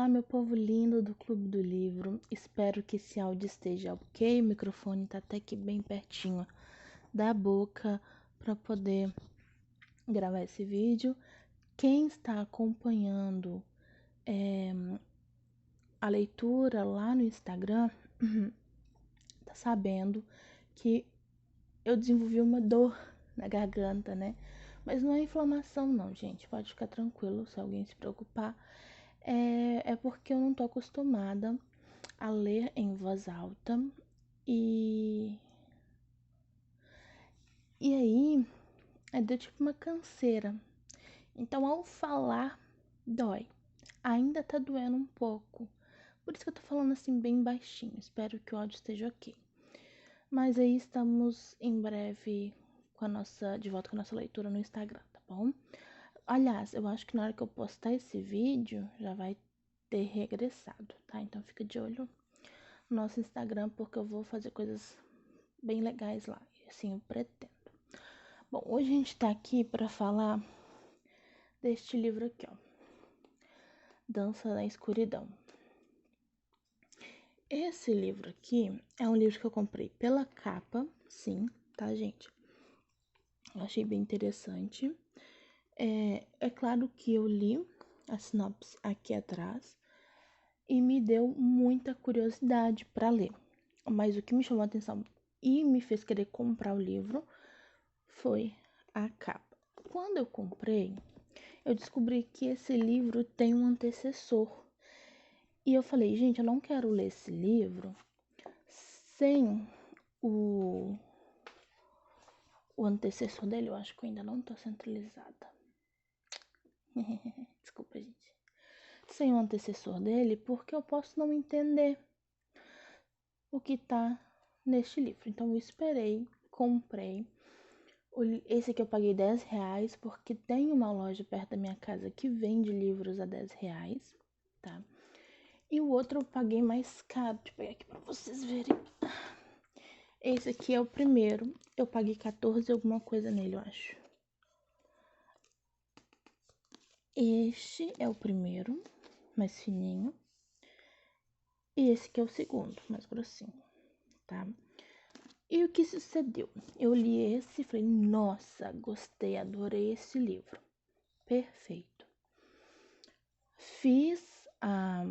Olá, meu povo lindo do Clube do Livro. Espero que esse áudio esteja ok. O microfone tá até que bem pertinho da boca para poder gravar esse vídeo. Quem está acompanhando a leitura lá no Instagram tá sabendo que eu desenvolvi uma dor na garganta, né? Mas não é inflamação não, gente. Pode ficar tranquilo se alguém se preocupar. É porque eu não tô acostumada a ler em voz alta e aí deu tipo uma canseira. Então ao falar dói. Ainda tá doendo um pouco. Por isso que eu tô falando assim bem baixinho. Espero que o áudio esteja ok. Mas aí estamos em breve de volta com a nossa leitura no Instagram, tá bom? Aliás, eu acho que na hora que eu postar esse vídeo já vai ter regressado, tá? Então fica de olho no nosso Instagram porque eu vou fazer coisas bem legais lá. E assim eu pretendo. Bom, hoje a gente tá aqui para falar deste livro aqui, ó. Dança na Escuridão. Esse livro aqui é um livro que eu comprei pela capa, sim, tá, gente? Eu achei bem interessante. É claro que eu li a sinopse aqui atrás e me deu muita curiosidade para ler. Mas o que me chamou a atenção e me fez querer comprar o livro foi a capa. Quando eu comprei, eu descobri que esse livro tem um antecessor. E eu falei, gente, eu não quero ler esse livro sem o antecessor dele. Eu acho que eu ainda não tô centralizada. Desculpa, gente. Sem o antecessor dele, porque eu posso não entender o que tá neste livro. Então eu esperei, comprei. Esse aqui eu paguei R$10, porque tem uma loja perto da minha casa que vende livros a R$10, tá? E o outro eu paguei mais caro. Deixa eu pegar aqui pra vocês verem. Esse aqui é o primeiro. Eu paguei 14 alguma coisa nele, eu acho. Este é o primeiro, mais fininho. E esse aqui é o segundo, mais grossinho, tá? E o que sucedeu? Eu li esse e falei, nossa, gostei, adorei esse livro. Perfeito. Fiz a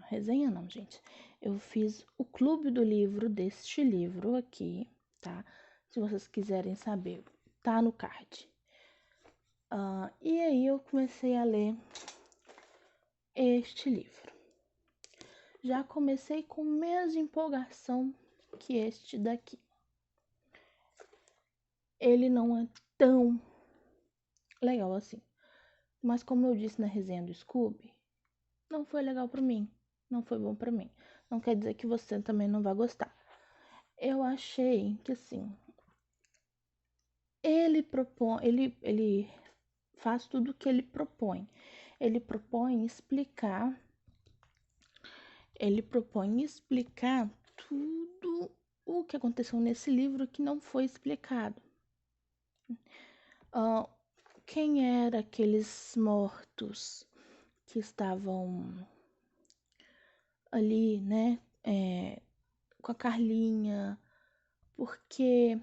resenha, não, gente. Eu fiz o clube do livro deste livro aqui, tá? Se vocês quiserem saber, tá no card. E aí eu comecei a ler este livro. Já comecei com menos empolgação que este daqui. Ele não é tão legal assim. Mas como eu disse na resenha do Scooby, não foi legal pra mim. Não foi bom pra mim. Não quer dizer que você também não vai gostar. Eu achei que assim, ele faz tudo o que ele propõe. Ele propõe explicar tudo o que aconteceu nesse livro que não foi explicado. Quem eram aqueles mortos que estavam ali, né, com a Carlinha, porque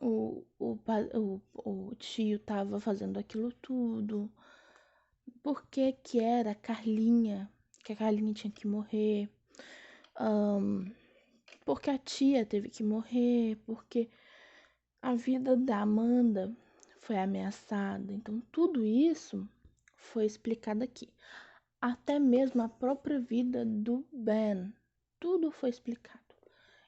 o tio tava fazendo aquilo tudo, por que era a Carlinha, que a Carlinha tinha que morrer, porque a tia teve que morrer, porque a vida da Amanda foi ameaçada. Então, tudo isso foi explicado aqui. Até mesmo a própria vida do Ben. Tudo foi explicado.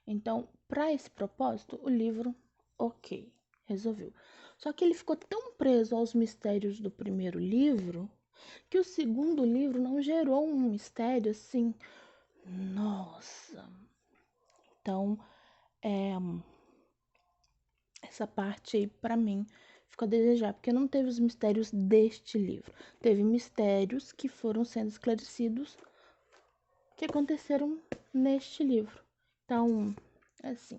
Então, para esse propósito, o livro, ok, resolveu. Só que ele ficou tão preso aos mistérios do primeiro livro que o segundo livro não gerou um mistério assim. Nossa! Então, essa parte aí, pra mim, ficou a desejar, porque não teve os mistérios deste livro. Teve mistérios que foram sendo esclarecidos que aconteceram neste livro. Então, assim,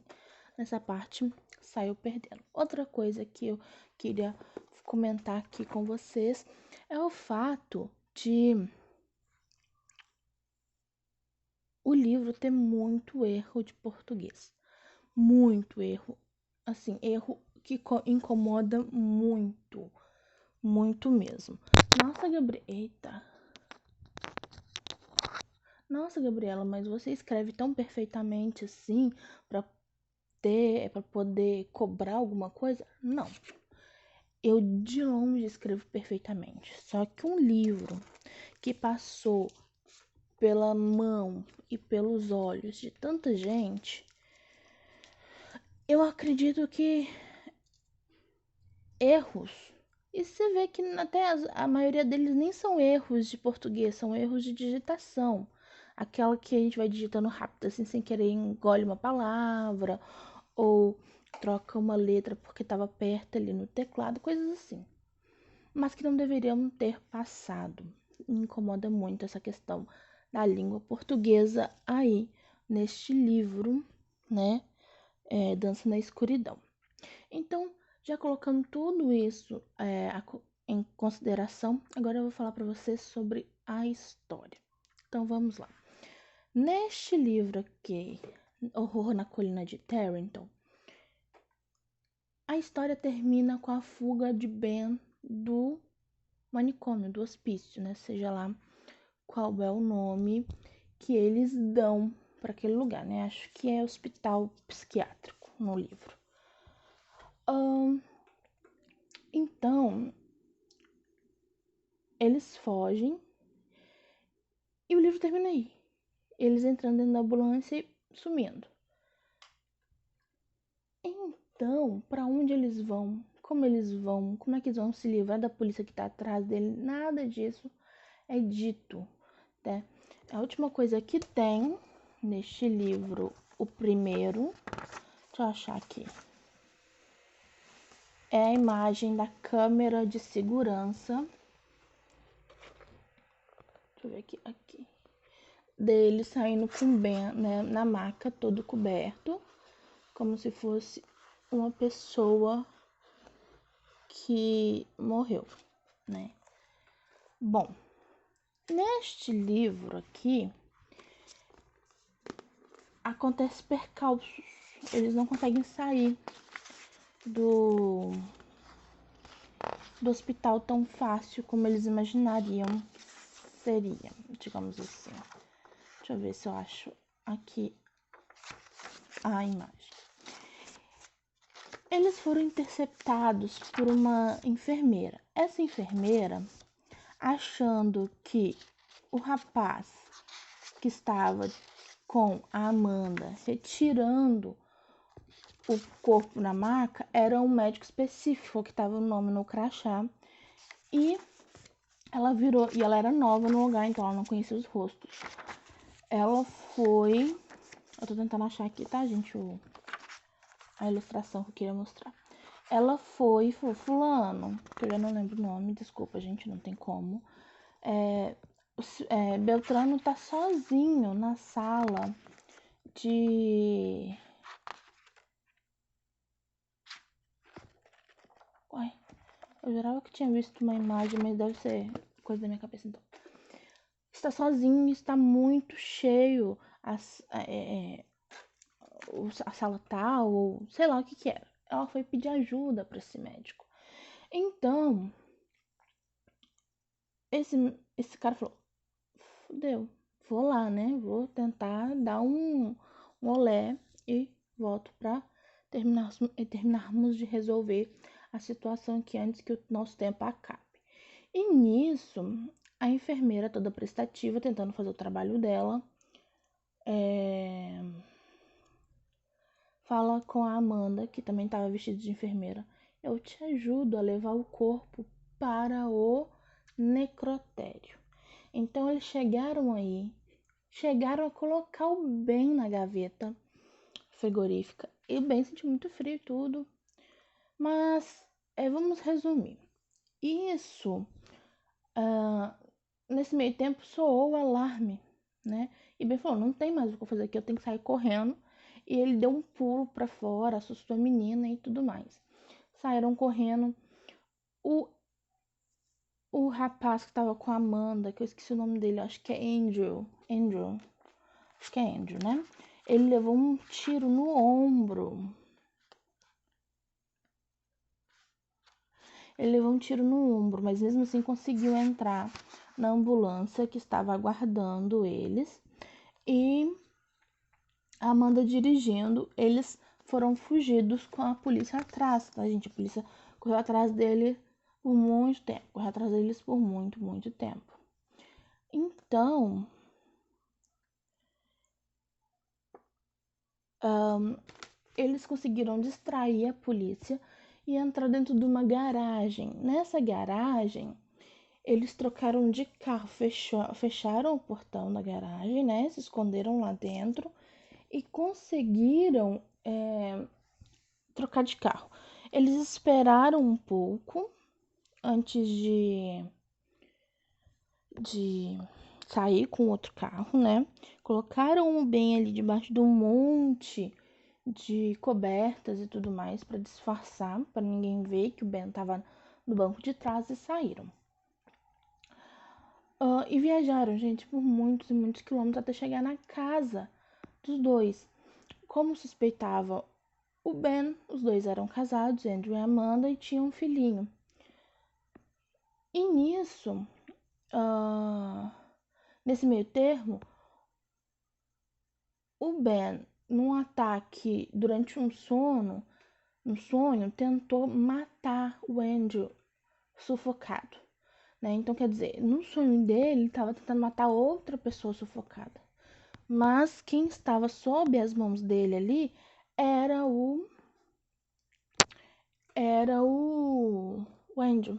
nessa parte saiu perdendo. Outra coisa que eu queria comentar aqui com vocês é o fato de o livro ter muito erro de português. Muito erro. Assim, erro que incomoda muito. Muito mesmo. Nossa, Eita. Nossa, Gabriela, mas você escreve tão perfeitamente assim para poder cobrar alguma coisa? Não. Eu de longe escrevo perfeitamente. Só que um livro que passou pela mão e pelos olhos de tanta gente, eu acredito que erros. E você vê que até a maioria deles nem são erros de português, são erros de digitação. Aquela que a gente vai digitando rápido, assim, sem querer, engole uma palavra, ou troca uma letra porque estava perto ali no teclado, coisas assim. Mas que não deveriam ter passado. Me incomoda muito essa questão da língua portuguesa aí, neste livro, né? Dança na Escuridão. Então, já colocando tudo isso em consideração, agora eu vou falar para vocês sobre a história. Então, vamos lá. Neste livro aqui, Horror na Colina de Tarrenton, a história termina com a fuga de Ben do manicômio, do hospício, né? Seja lá qual é o nome que eles dão para aquele lugar, né? Acho que é hospital psiquiátrico no livro. Então, eles fogem e o livro termina aí. Eles entrando dentro da ambulância e sumindo. Então, para onde eles vão? Como eles vão? Como é que eles vão se livrar da polícia que tá atrás dele? Nada disso é dito, né? A última coisa que tem neste livro, o primeiro, deixa eu achar aqui, é a imagem da câmera de segurança. Deixa eu ver aqui. Dele saindo com o Ben, né, na maca, todo coberto, como se fosse uma pessoa que morreu, né? Bom, neste livro aqui acontece percalços. Eles não conseguem sair do hospital tão fácil como eles imaginariam seria, digamos assim. Deixa eu ver se eu acho aqui a imagem. Eles foram interceptados por uma enfermeira. Essa enfermeira, achando que o rapaz que estava com a Amanda retirando o corpo na maca era um médico específico que estava o nome no crachá, e ela virou, e ela era nova no lugar, então ela não conhecia os rostos. Ela foi, eu tô tentando achar aqui, tá, gente, a ilustração que eu queria mostrar. Ela foi, falou, fulano, que eu já não lembro o nome, desculpa, gente, não tem como. Beltrano tá sozinho na sala de... Uai, eu jurava que tinha visto uma imagem, mas deve ser coisa da minha cabeça, então. Está sozinho, está muito cheio, a sala tal, ou sei lá o que era. Ela foi pedir ajuda para esse médico. Então, esse cara falou, fudeu, vou lá, né? Vou tentar dar um olé e volto para terminarmos de resolver a situação aqui antes que o nosso tempo acabe. E nisso, a enfermeira toda prestativa, tentando fazer o trabalho dela, fala com a Amanda, que também estava vestida de enfermeira. Eu te ajudo a levar o corpo para o necrotério. Então eles chegaram aí, chegaram a colocar o Ben na gaveta frigorífica. E o Ben sentiu muito frio e tudo. Mas vamos resumir. Isso, nesse meio tempo, soou o alarme, né? E Ben falou, não tem mais o que eu fazer aqui, eu tenho que sair correndo. E ele deu um pulo para fora, assustou a menina e tudo mais. Saíram correndo. o rapaz que tava com a Amanda, que eu esqueci o nome dele, acho que é Andrew. Acho que é Andrew, né? Ele levou um tiro no ombro. Ele levou um tiro no ombro, mas mesmo assim conseguiu entrar na ambulância que estava aguardando eles. E a Amanda dirigindo, eles foram fugidos com a polícia atrás, tá, gente? A polícia correu atrás dele por muito tempo. Correu atrás deles por muito, muito tempo. Então, eles conseguiram distrair a polícia e entrar dentro de uma garagem. Nessa garagem, eles trocaram de carro, fecharam o portão da garagem, né? Se esconderam lá dentro e conseguiram trocar de carro. Eles esperaram um pouco antes de sair com outro carro, né? Colocaram o Ben ali debaixo de um monte de cobertas e tudo mais para disfarçar, para ninguém ver que o Ben tava no banco de trás e saíram. E viajaram, gente, por muitos e muitos quilômetros até chegar na casa dos dois. Como suspeitava o Ben, os dois eram casados, Andrew e Amanda, e tinham um filhinho. E nisso, nesse meio termo, o Ben, num ataque durante um sonho, tentou matar o Andrew sufocado, né? Então, quer dizer, no sonho dele, ele estava tentando matar outra pessoa sufocada. Mas quem estava sob as mãos dele ali era o Andrew.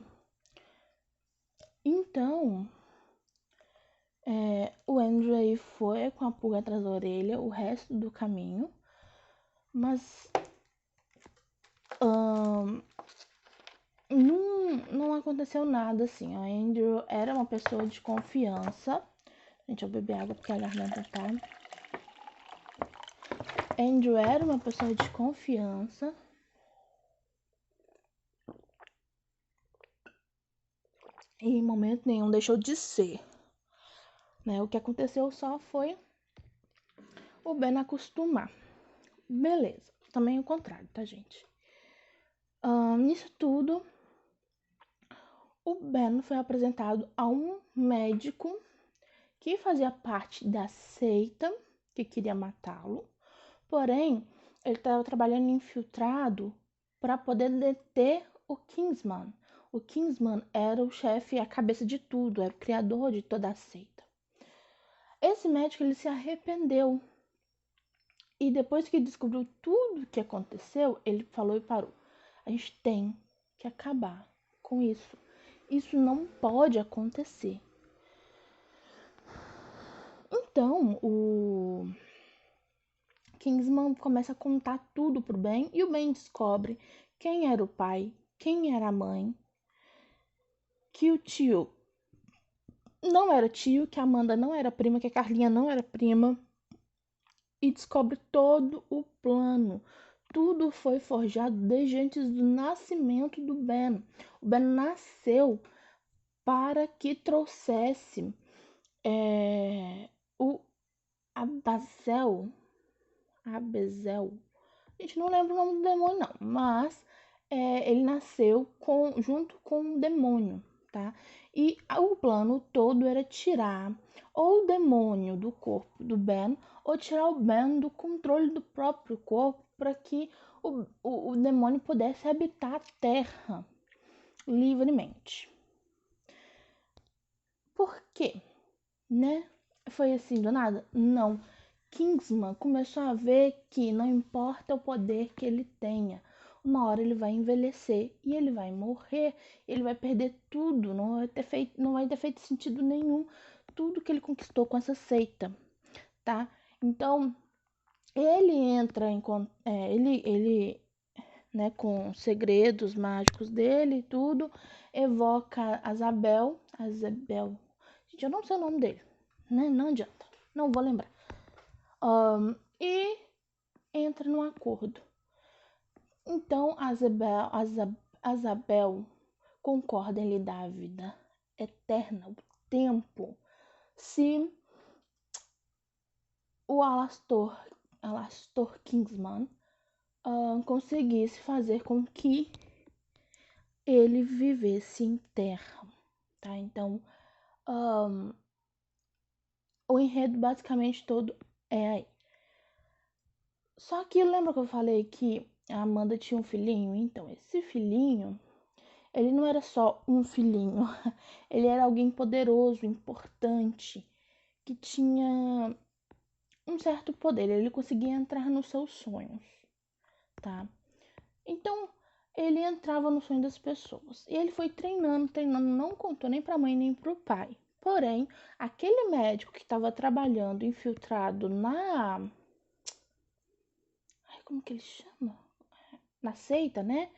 Então, o Andrew aí foi com a pulga atrás da orelha o resto do caminho, mas não aconteceu nada assim. O Andrew era uma pessoa de confiança. Gente, eu beber água porque a garganta tá. Andrew era uma pessoa de confiança. E em momento nenhum deixou de ser. Né? O que aconteceu só foi o Ben acostumar. Beleza. Também o contrário, tá, gente? Nisso tudo, o Ben foi apresentado a um médico que fazia parte da seita que queria matá-lo. Porém, ele estava trabalhando infiltrado para poder deter o Kingsman. O Kingsman era o chefe, a cabeça de tudo, era o criador de toda a seita. Esse médico ele se arrependeu. E depois que descobriu tudo o que aconteceu, ele falou e parou. A gente tem que acabar com isso. Isso não pode acontecer. Então, o Kingsman começa a contar tudo pro Ben e o Ben descobre quem era o pai, quem era a mãe, que o tio não era tio, que a Amanda não era prima, que a Carlinha não era prima, e descobre todo o plano. Tudo foi forjado desde antes do nascimento do Ben. O Ben nasceu para que trouxesse o Abazel. Abezel. A gente não lembra o nome do demônio, não. Mas ele nasceu junto com o demônio, tá? E o plano todo era tirar ou o demônio do corpo do Ben, ou tirar o Ben do controle do próprio corpo, para que o demônio pudesse habitar a terra livremente. Por quê? Né? Foi assim do nada? Não. Kingsman começou a ver que não importa o poder que ele tenha, uma hora ele vai envelhecer e ele vai morrer, ele vai perder tudo, não vai ter feito sentido nenhum tudo que ele conquistou com essa seita, tá? Então ele entra em ele né, com segredos mágicos dele e tudo, evoca Azabel, gente, eu não sei o nome dele, né? Não adianta, não vou lembrar. E entra num acordo. Então Azabel concorda em lhe dar a vida eterna, o tempo. Se o Alastor Kingsman conseguisse fazer com que ele vivesse em terra, tá? Então, o enredo basicamente todo é aí. Só que lembra que eu falei que a Amanda tinha um filhinho? Então, esse filhinho, ele não era só um filhinho, ele era alguém poderoso, importante, que tinha um certo poder, ele conseguia entrar nos seus sonhos, tá? Então, ele entrava no sonho das pessoas. E ele foi treinando, não contou nem pra mãe nem pro pai. Porém, aquele médico que estava trabalhando infiltrado na... como que ele chama? Na seita, né?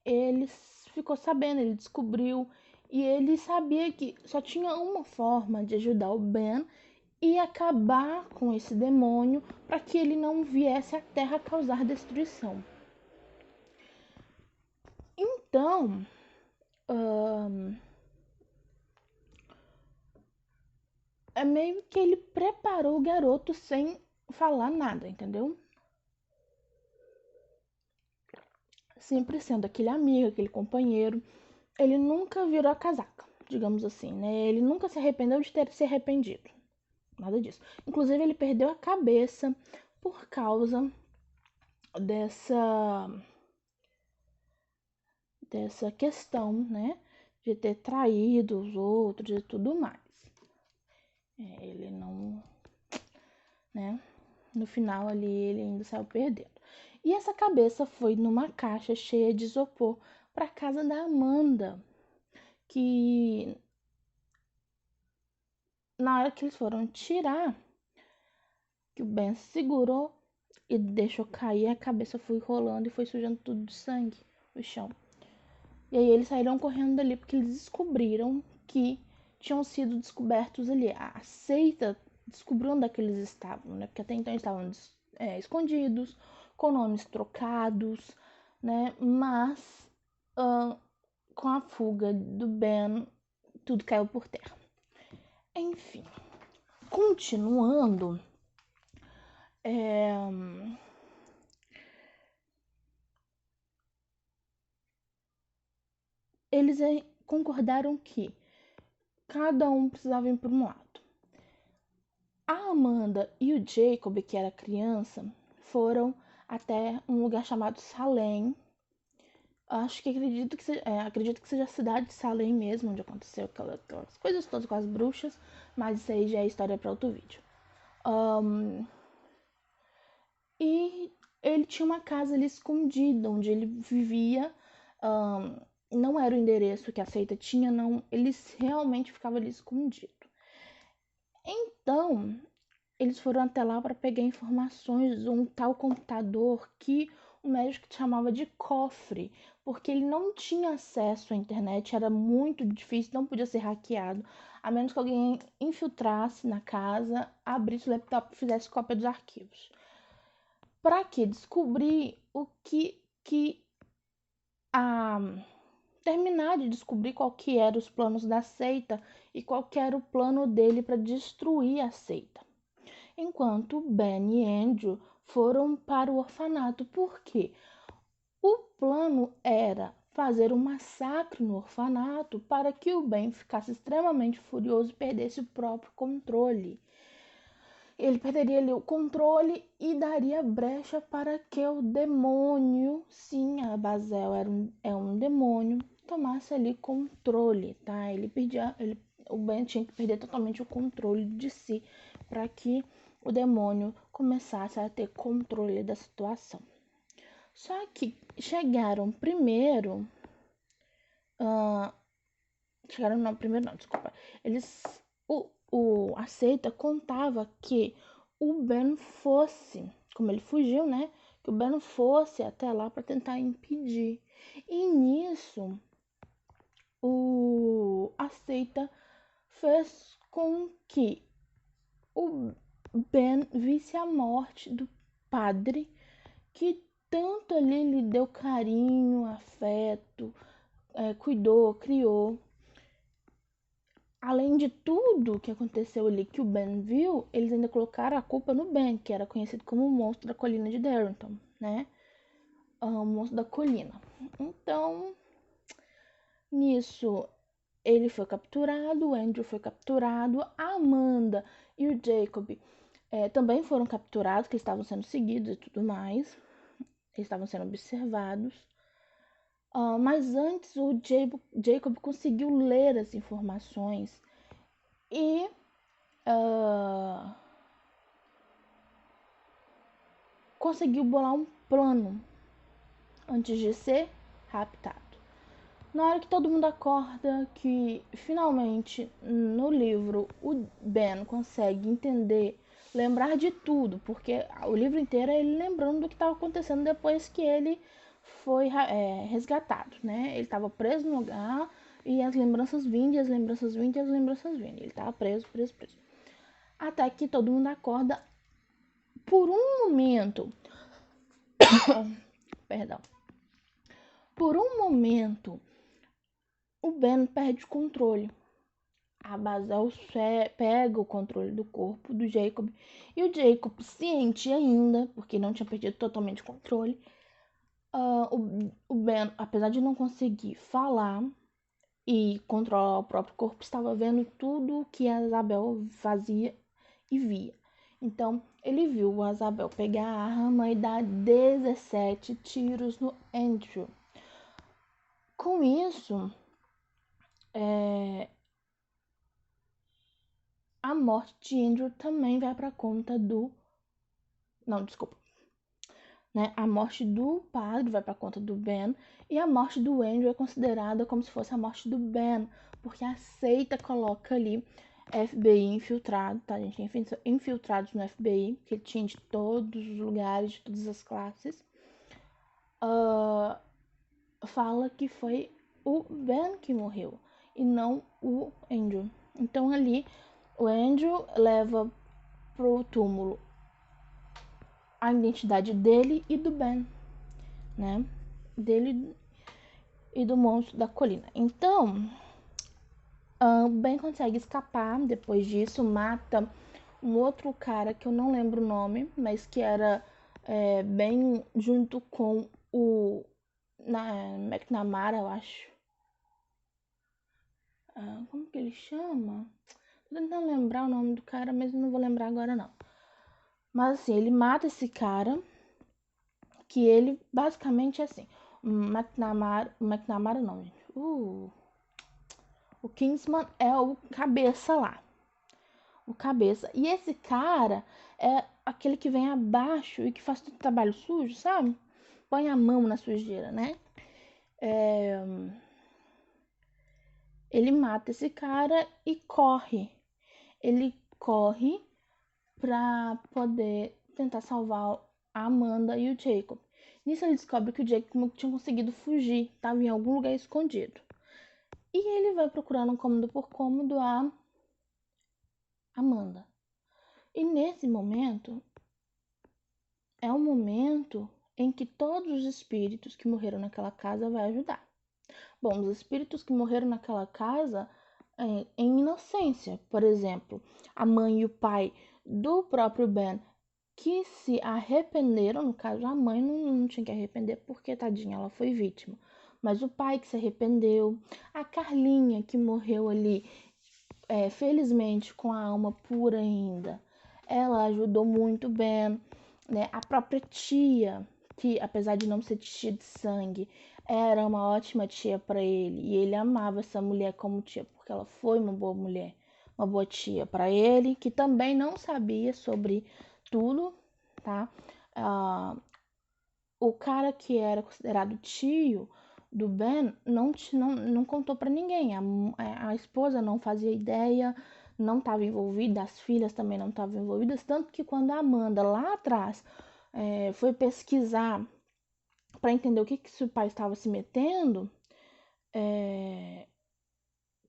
Ele ficou sabendo, ele descobriu e ele sabia que só tinha uma forma de ajudar o Ben e acabar com esse demônio para que ele não viesse à Terra causar destruição. Então, é meio que ele preparou o garoto sem falar nada, entendeu? Sempre sendo aquele amigo, aquele companheiro. Ele nunca virou a casaca, digamos assim, né? Ele nunca se arrependeu de ter se arrependido. Nada disso. Inclusive, ele perdeu a cabeça por causa dessa questão, né? De ter traído os outros e tudo mais. Ele não, né? No final ali, ele ainda saiu perdendo. E essa cabeça foi numa caixa cheia de isopor para casa da Amanda, que na hora que eles foram tirar, que o Ben segurou e deixou cair, a cabeça foi rolando e foi sujando tudo de sangue o chão. E aí eles saíram correndo dali porque eles descobriram que tinham sido descobertos ali. A seita descobriu onde é que eles estavam, né? Porque até então eles estavam escondidos, com nomes trocados, né? Mas com a fuga do Ben, tudo caiu por terra. Enfim, continuando, eles concordaram que cada um precisava ir para um lado. A Amanda e o Jacob, que era criança, foram até um lugar chamado Salem. Acredito que seja a cidade de Salem mesmo, onde aconteceu aquelas coisas todas com as bruxas, mas isso aí já é história para outro vídeo. E ele tinha uma casa ali escondida, onde ele vivia. Não era o endereço que a seita tinha, não. Ele realmente ficava ali escondido. Então, eles foram até lá para pegar informações de um tal computador que o médico chamava de cofre, porque ele não tinha acesso à internet, era muito difícil, não podia ser hackeado, a menos que alguém infiltrasse na casa, abrisse o laptop e fizesse cópia dos arquivos. Para que descobrir o que terminar de descobrir qual que eram os planos da seita e qual que era o plano dele para destruir a seita. Enquanto Ben e Andrew foram para o orfanato. Por quê? O plano era fazer um massacre no orfanato para que o Ben ficasse extremamente furioso e perdesse o próprio controle. Ele perderia ali o controle e daria brecha para que o demônio, sim, a Azazel é um demônio, tomasse ali controle, tá? O Ben tinha que perder totalmente o controle de si para que o demônio começasse a ter controle da situação. Só que chegaram primeiro. Primeiro não, desculpa. A seita contava que o Ben fosse, como ele fugiu, né? Que o Ben fosse até lá para tentar impedir. E nisso, a seita fez com que o Ben visse a morte do padre que tanto ali lhe deu carinho, afeto, cuidou, criou. além de tudo que aconteceu ali que o Ben viu, eles ainda colocaram a culpa no Ben, que era conhecido como o monstro da colina de Darrington, né? O monstro da colina. Então, nisso, ele foi capturado, o Andrew foi capturado, a Amanda e o Jacob também foram capturados, que estavam sendo seguidos e tudo mais. Eles estavam sendo observados. Mas antes, o Jacob conseguiu ler as informações e conseguiu bolar um plano antes de ser raptado. Na hora que todo mundo acorda, que finalmente no livro o Ben consegue entender, lembrar de tudo, porque o livro inteiro é ele lembrando do que estava acontecendo depois que ele foi resgatado, né? Ele estava preso no lugar e as lembranças vinham, as lembranças vinham, as lembranças vinham. Ele estava preso. Até que todo mundo acorda por um momento. Perdão. Por um momento, o Ben perde o controle. A Basel pega o controle do corpo do Jacob. E o Jacob, ciente ainda, porque não tinha perdido totalmente o controle, o Ben, apesar de não conseguir falar e controlar o próprio corpo, estava vendo tudo que a Isabel fazia e via. Então, ele viu a Isabel pegar a arma e dar 17 tiros no Andrew. Com isso, a morte de Andrew também vai para conta do... Não, desculpa. Né? A morte do padre vai para conta do Ben e a morte do Andrew é considerada como se fosse a morte do Ben, porque a seita coloca ali FBI infiltrado, tá, gente? Infiltrados no FBI, que ele tinha de todos os lugares, de todas as classes. Fala que foi o Ben que morreu e não o Andrew. Então ali o Andrew leva pro túmulo a identidade dele e do Ben, né? Dele e do monstro da colina. Então, o Ben consegue escapar. Depois disso, mata um outro cara que eu não lembro o nome, mas que era bem junto com o McNamara, eu acho. Como que ele chama? Tô tentando lembrar o nome do cara, mas não vou lembrar agora não. Mas assim, ele mata esse cara, que ele basicamente é assim. McNamara não, gente. O Kingsman é o cabeça lá. O cabeça. E esse cara é aquele que vem abaixo e que faz todo o trabalho sujo, sabe? Põe a mão na sujeira, né? Ele mata esse cara e corre. Ele corre pra poder tentar salvar a Amanda e o Jacob. Nisso ele descobre que o Jacob tinha conseguido fugir, estava em algum lugar escondido. E ele vai procurando cômodo por cômodo a Amanda. E nesse momento, é o momento em que todos os espíritos que morreram naquela casa vai ajudar. Bom, os espíritos que morreram naquela casa em inocência, por exemplo, a mãe e o pai do próprio Ben que se arrependeram, no caso a mãe não tinha que arrepender porque tadinha, ela foi vítima. Mas o pai que se arrependeu, a Carlinha que morreu ali, felizmente com a alma pura ainda, ela ajudou muito Ben, né? A própria tia, que apesar de não ser tia de sangue, era uma ótima tia para ele e ele amava essa mulher como tia porque ela foi uma boa mulher, uma boa tia para ele, que também não sabia sobre tudo, tá? O cara que era considerado tio do Ben não contou para ninguém. A esposa não fazia ideia, não estava envolvida, as filhas também não estavam envolvidas, tanto que quando a Amanda lá atrás foi pesquisar para entender o que seu pai estava se metendo,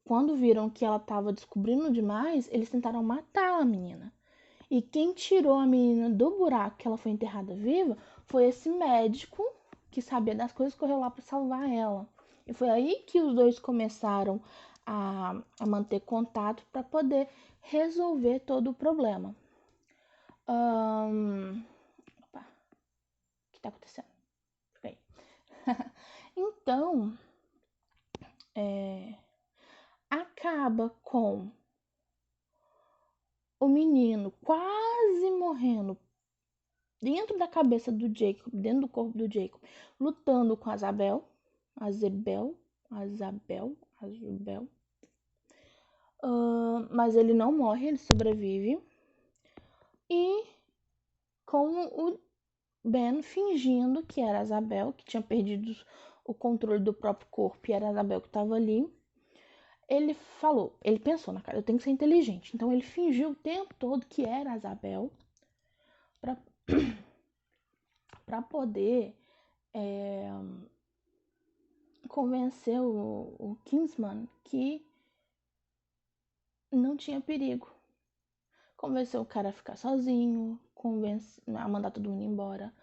quando viram que ela estava descobrindo demais, eles tentaram matar a menina. E quem tirou a menina do buraco que ela foi enterrada viva foi esse médico que sabia das coisas, correu lá para salvar ela. E foi aí que os dois começaram a manter contato para poder resolver todo o problema. Opa, o que está acontecendo? Fica aí. Então, acaba com o menino quase morrendo dentro da cabeça do Jacob, dentro do corpo do Jacob, lutando com a Azabel. Mas ele não morre, ele sobrevive. E com o Ben fingindo que era a Azabel, que tinha perdido o controle do próprio corpo e era a Azabel que estava ali. Ele pensou na cara, eu tenho que ser inteligente. Então ele fingiu o tempo todo que era a Azabel para poder convencer o Kingsman que não tinha perigo. Convenceu o cara a ficar sozinho, a mandar todo mundo embora.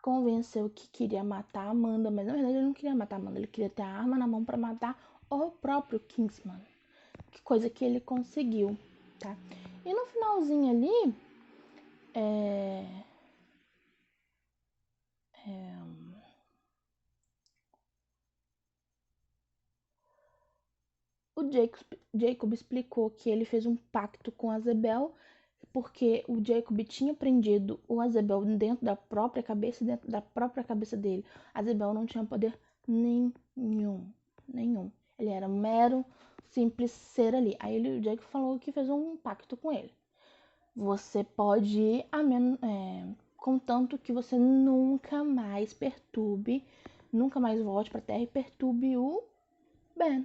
Convenceu que queria matar a Amanda, mas na verdade ele não queria matar a Amanda, ele queria ter a arma na mão para matar o próprio Kingsman. Que coisa que ele conseguiu, tá? E no finalzinho ali, o Jacob explicou que ele fez um pacto com a Azabel, porque o Jacob tinha prendido o Azabel dentro da própria cabeça e dentro da própria cabeça dele. A Azabel não tinha poder nenhum. Ele era um mero, simples ser ali. Aí o Jacob falou que fez um pacto com ele. Você pode ir contanto que você nunca mais volte pra Terra e perturbe o Ben.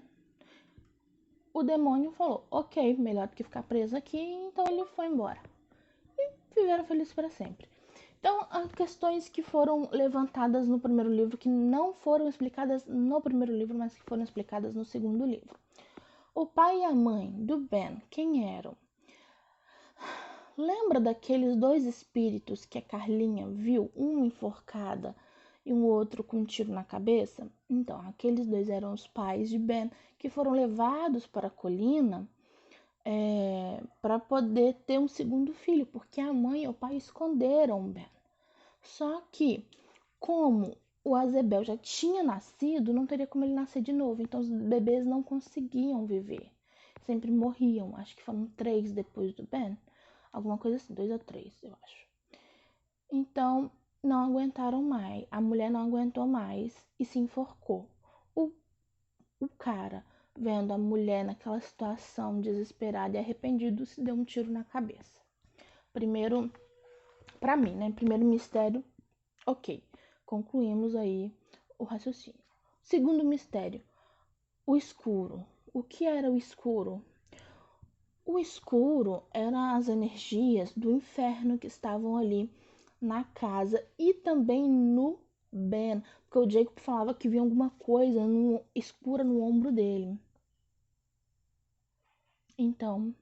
O demônio falou, ok, melhor do que ficar preso aqui, então ele foi embora. E viveram felizes para sempre. Então, há questões que foram levantadas no primeiro livro, que não foram explicadas no primeiro livro, mas que foram explicadas no segundo livro. O pai e a mãe do Ben, quem eram? Lembra daqueles dois espíritos que a Carlinha viu, um enforcada e um outro com um tiro na cabeça? Então, aqueles dois eram os pais de Ben, que foram levados para a colina para poder ter um segundo filho, porque a mãe e o pai esconderam Ben. Só que, como o Azebel já tinha nascido, não teria como ele nascer de novo, então os bebês não conseguiam viver, sempre morriam. Acho que foram 3 depois do Ben, alguma coisa assim, 2 ou 3, eu acho. Então, não aguentaram mais, a mulher não aguentou mais e se enforcou. O cara, vendo a mulher naquela situação desesperada e arrependido, se deu um tiro na cabeça. Primeiro, pra mim, né? Primeiro mistério, ok. Concluímos aí o raciocínio. Segundo mistério, o escuro. O que era o escuro? O escuro eram as energias do inferno que estavam ali na casa e também no Ben, porque o Jacob falava que via alguma coisa escura no ombro dele. Então,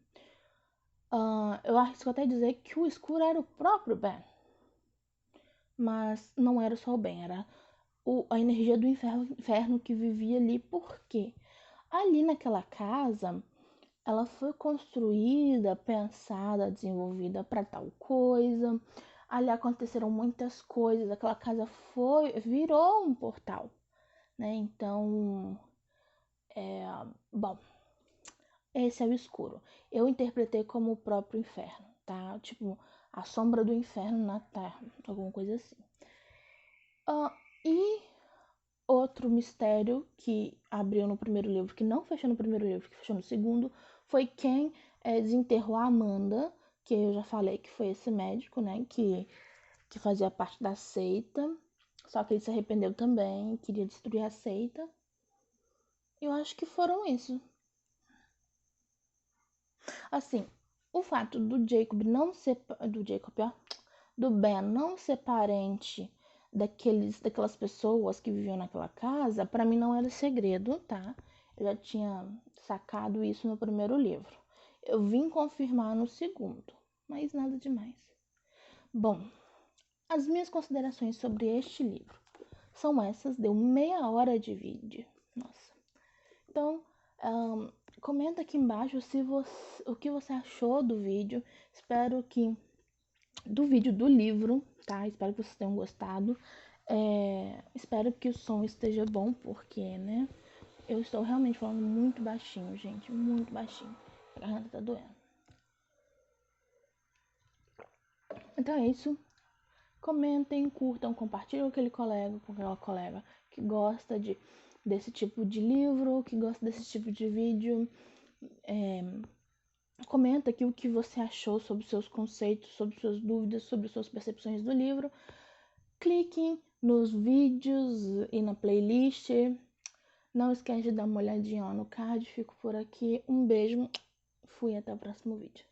eu arrisco até dizer que o escuro era o próprio Ben. Mas não era só o Ben, era a energia do inferno que vivia ali. Por quê? Ali naquela casa, ela foi construída, pensada, desenvolvida para tal coisa. Ali aconteceram muitas coisas. Aquela casa virou um portal, né? Então, bom, esse é o escuro. Eu interpretei como o próprio inferno, tá? Tipo, a sombra do inferno na terra, alguma coisa assim. E outro mistério que abriu no primeiro livro, que não fechou no primeiro livro, que fechou no segundo, foi quem desenterrou a Amanda, que eu já falei que foi esse médico, né, que fazia parte da seita, só que ele se arrependeu também, queria destruir a seita. Eu acho que foram isso. Assim, o fato do Jacob não ser do Ben não ser parente daquelas pessoas que viviam naquela casa, para mim não era segredo, tá? Eu já tinha sacado isso no primeiro livro. Eu vim confirmar no segundo, mas nada demais. Bom, as minhas considerações sobre este livro são essas. Deu meia hora de vídeo. Nossa. Então, Comenta aqui embaixo o que você achou do vídeo. Espero que... do vídeo do livro, tá? Espero que vocês tenham gostado. Espero que o som esteja bom, porque, né? Eu estou realmente falando muito baixinho, gente. Muito baixinho. A garganta tá doendo. Então é isso. Comentem, curtam, compartilhem com aquela colega que gosta desse tipo de livro, que gosta desse tipo de vídeo. Comenta aqui o que você achou sobre os seus conceitos, sobre suas dúvidas, sobre suas percepções do livro. Cliquem nos vídeos e na playlist. Não esquece de dar uma olhadinha lá no card. Fico por aqui. Um beijo. Fui, até o próximo vídeo.